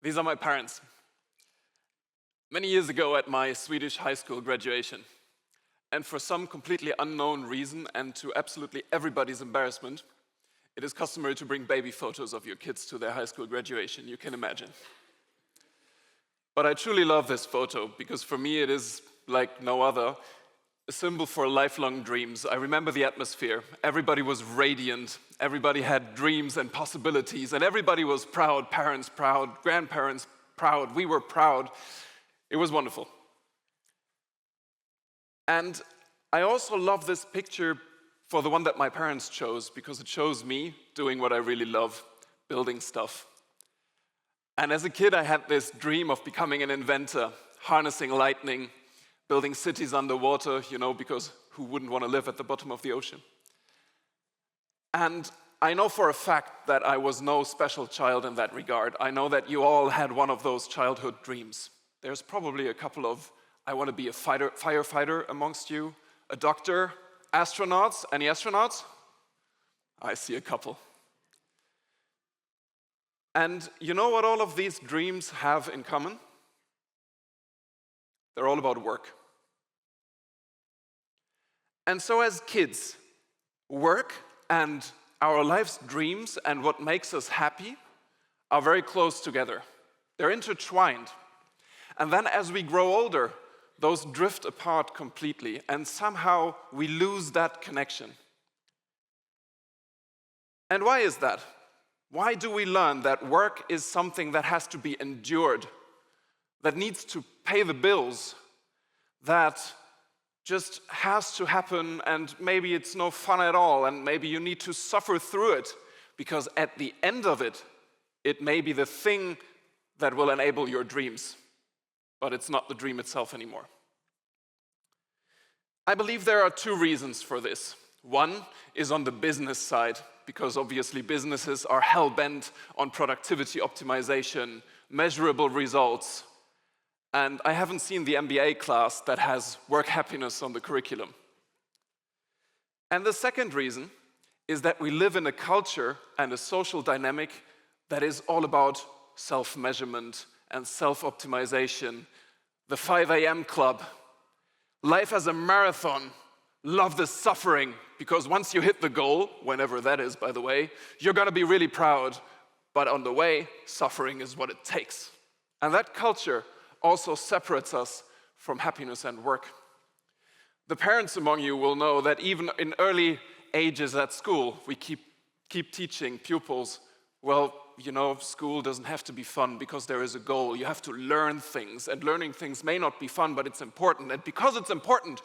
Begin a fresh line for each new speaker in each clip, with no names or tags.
These are my parents. Many years ago at my Swedish high school graduation, and for some completely unknown reason and to absolutely everybody's embarrassment, it is customary to bring baby photos of your kids to their high school graduation, you can imagine. But I truly love this photo because for me it is, like no other, a symbol for lifelong dreams. I remember the atmosphere. Everybody was radiant, everybody had dreams and possibilities, and everybody was proud, parents proud, grandparents proud, we were proud. It was wonderful. And I also love this picture for the one that my parents chose because it shows me doing what I really love, building stuff. And as a kid, I had this dream of becoming an inventor, harnessing lightning, building cities underwater, because who wouldn't want to live at the bottom of the ocean? And I know for a fact that I was no special child in that regard. I know that you all had one of those childhood dreams. There's probably a couple of, I want to be a firefighter amongst you, a doctor, astronauts. Any astronauts? I see a couple. And you know what all of these dreams have in common? They're all about work. And so as kids, work and our life's dreams and what makes us happy are very close together. They're intertwined. And then as we grow older, those drift apart completely, and somehow we lose that connection. And why is that? Why do we learn that work is something that has to be endured, that needs to pay the bills, that just has to happen, and maybe it's no fun at all, and maybe you need to suffer through it, because at the end of it, it may be the thing that will enable your dreams, but it's not the dream itself anymore. I believe there are two reasons for this. One is on the business side, because obviously businesses are hell-bent on productivity optimization, measurable results, and I haven't seen the MBA class that has work happiness on the curriculum. And the second reason is that we live in a culture and a social dynamic that is all about self-measurement and self-optimization, the 5 a.m. club. Life as a marathon, love the suffering, because once you hit the goal, whenever that is, by the way, you're gonna be really proud, but on the way, suffering is what it takes. And that culture also separates us from happiness and work. The parents among you will know that even in early ages at school, we keep teaching pupils, well, school doesn't have to be fun because there is a goal. You have to learn things, and learning things may not be fun, but it's important. And because it's important,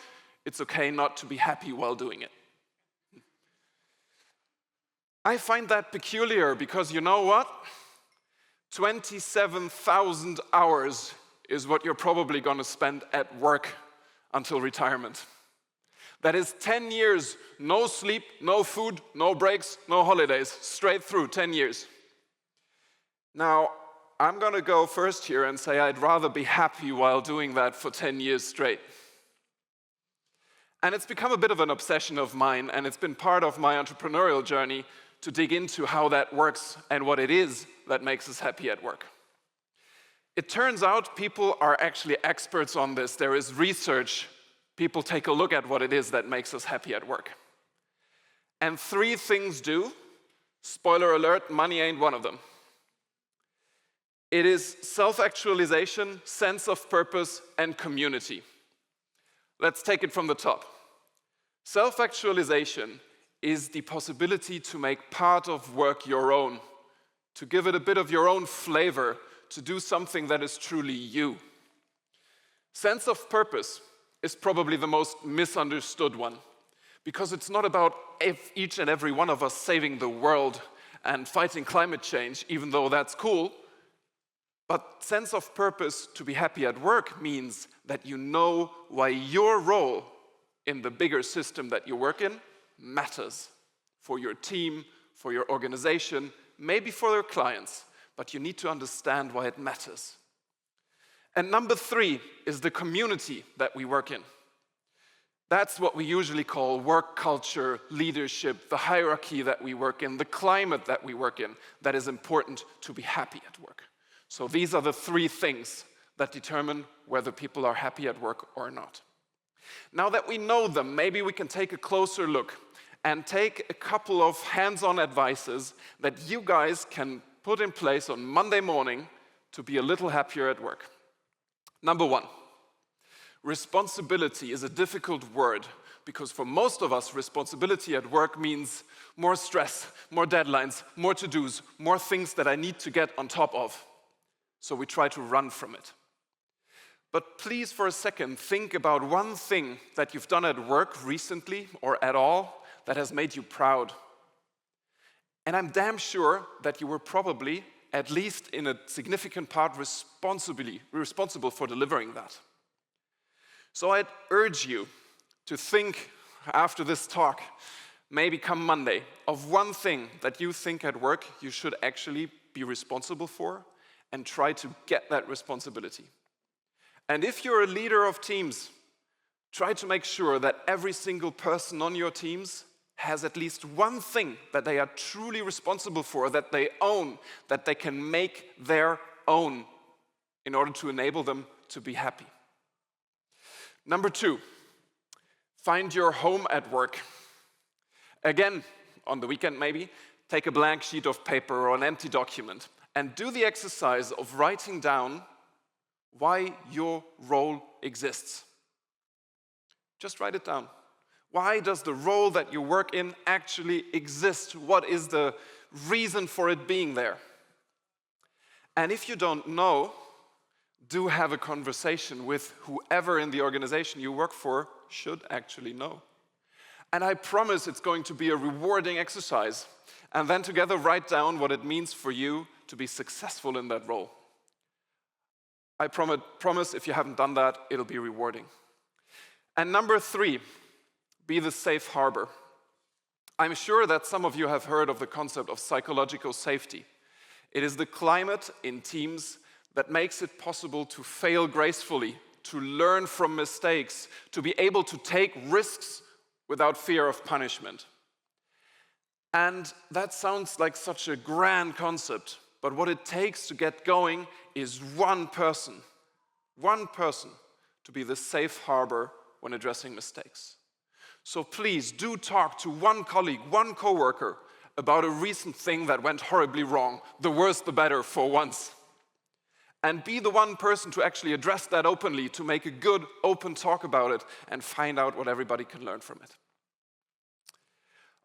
it's okay not to be happy while doing it. I find that peculiar because you know what? 27,000 hours is what you're probably going to spend at work until retirement. That is 10 years, no sleep, no food, no breaks, no holidays, straight through 10 years. Now, I'm going to go first here and say I'd rather be happy while doing that for 10 years straight. And it's become a bit of an obsession of mine, and it's been part of my entrepreneurial journey to dig into how that works and what it is that makes us happy at work. It turns out people are actually experts on this. There is research. People take a look at what it is that makes us happy at work. And 3 things do. Spoiler alert, money ain't one of them. It is self-actualization, sense of purpose, and community. Let's take it from the top. Self-actualization is the possibility to make part of work your own, to give it a bit of your own flavor, to do something that is truly you. Sense of purpose is probably the most misunderstood one, because it's not about each and every one of us saving the world and fighting climate change, even though that's cool. But sense of purpose to be happy at work means that you know why your role in the bigger system that you work in matters for your team, for your organization, maybe for your clients, but you need to understand why it matters. And number 3 is the community that we work in. That's what we usually call work culture, leadership, the hierarchy that we work in, the climate that we work in, that is important to be happy at work. So these are the three things that determine whether people are happy at work or not. Now that we know them, maybe we can take a closer look and take a couple of hands-on advices that you guys can put in place on Monday morning to be a little happier at work. Number one, responsibility is a difficult word because for most of us, responsibility at work means more stress, more deadlines, more to-dos, more things that I need to get on top of. So we try to run from it. But please, for a second, think about one thing that you've done at work recently or at all that has made you proud. And I'm damn sure that you were probably, at least in a significant part, responsible for delivering that. So I'd urge you to think after this talk, maybe come Monday, of one thing that you think at work you should actually be responsible for and try to get that responsibility. And if you're a leader of teams, try to make sure that every single person on your teams has at least one thing that they are truly responsible for, that they own, that they can make their own in order to enable them to be happy. Number two, find your home at work. Again, on the weekend maybe, take a blank sheet of paper or an empty document and do the exercise of writing down why your role exists. Just write it down. Why does the role that you work in actually exist? What is the reason for it being there? And if you don't know, do have a conversation with whoever in the organization you work for should actually know. And I promise it's going to be a rewarding exercise. And then together write down what it means for you to be successful in that role. I promise if you haven't done that, it'll be rewarding. And number three, be the safe harbor. I'm sure that some of you have heard of the concept of psychological safety. It is the climate in teams that makes it possible to fail gracefully, to learn from mistakes, to be able to take risks without fear of punishment. And that sounds like such a grand concept, but what it takes to get going is one person to be the safe harbor when addressing mistakes. So please do talk to one colleague, one coworker about a recent thing that went horribly wrong, the worse the better for once. And be the one person to actually address that openly, to make a good, open talk about it and find out what everybody can learn from it.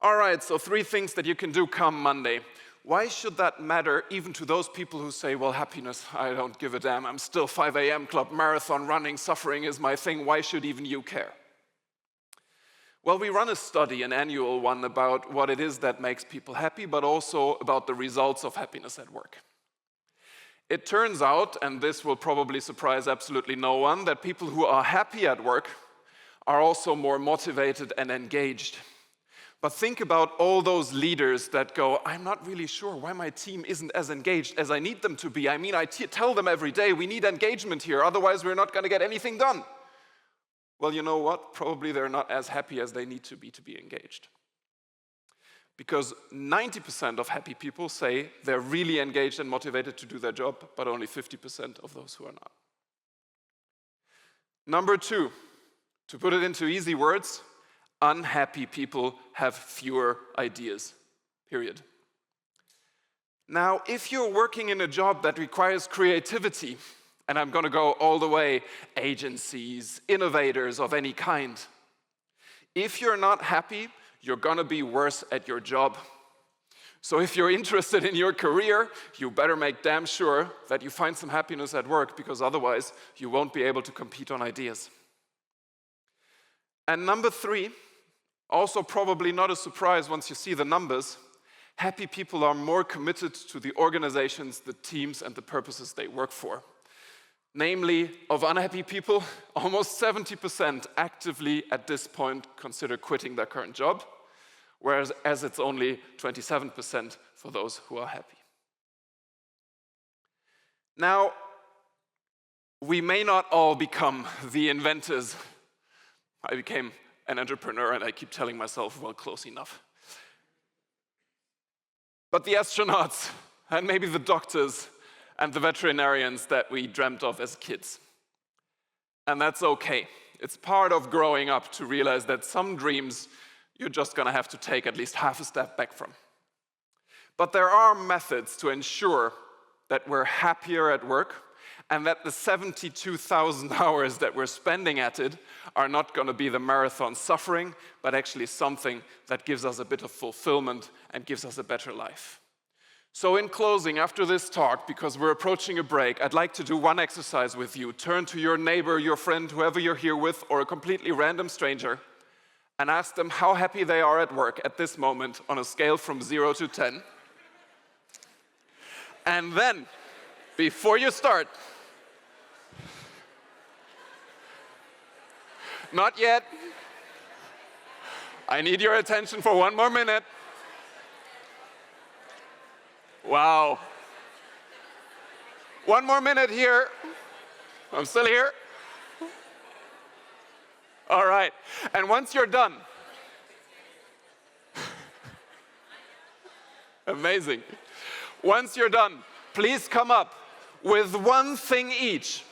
All right, so 3 things that you can do come Monday. Why should that matter even to those people who say, well, happiness, I don't give a damn. I'm still 5 a.m. club, marathon running, suffering is my thing. Why should even you care? Well, we run a study, an annual one, about what it is that makes people happy, but also about the results of happiness at work. It turns out, and this will probably surprise absolutely no one, that people who are happy at work are also more motivated and engaged. But think about all those leaders that go, I'm not really sure why my team isn't as engaged as I need them to be. I mean, I tell them every day, we need engagement here, otherwise we're not going to get anything done. Well, you know what? Probably they're not as happy as they need to be engaged. Because 90% of happy people say they're really engaged and motivated to do their job, but only 50% of those who are not. Number 2, to put it into easy words, unhappy people have fewer ideas, period. Now, if you're working in a job that requires creativity, and I'm going to go all the way, agencies, innovators of any kind, if you're not happy, you're going to be worse at your job. So if you're interested in your career, you better make damn sure that you find some happiness at work, because otherwise you won't be able to compete on ideas. And number 3, also probably not a surprise once you see the numbers, happy people are more committed to the organizations, the teams, and the purposes they work for. Namely, of unhappy people, almost 70% actively at this point consider quitting their current job, whereas it's only 27% for those who are happy. Now, we may not all become the inventors. I became an entrepreneur, and I keep telling myself, well, close enough. But the astronauts, and maybe the doctors, and the veterinarians that we dreamt of as kids. And that's okay. It's part of growing up to realize that some dreams you're just going to have to take at least half a step back from. But there are methods to ensure that we're happier at work and that the 72,000 hours that we're spending at it are not going to be the marathon suffering, but actually something that gives us a bit of fulfillment and gives us a better life. So in closing, after this talk, because we're approaching a break, I'd like to do one exercise with you. Turn to your neighbor, your friend, whoever you're here with, or a completely random stranger, and ask them how happy they are at work at this moment on a scale from 0 to 10. And then, before you start, not yet, I need your attention for one more minute. Wow. One more minute here. I'm still here. All right. And once you're done, amazing. Once you're done, please come up with one thing each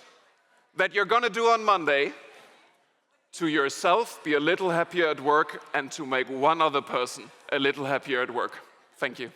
that you're going to do on Monday to yourself, be a little happier at work, and to make one other person a little happier at work. Thank you.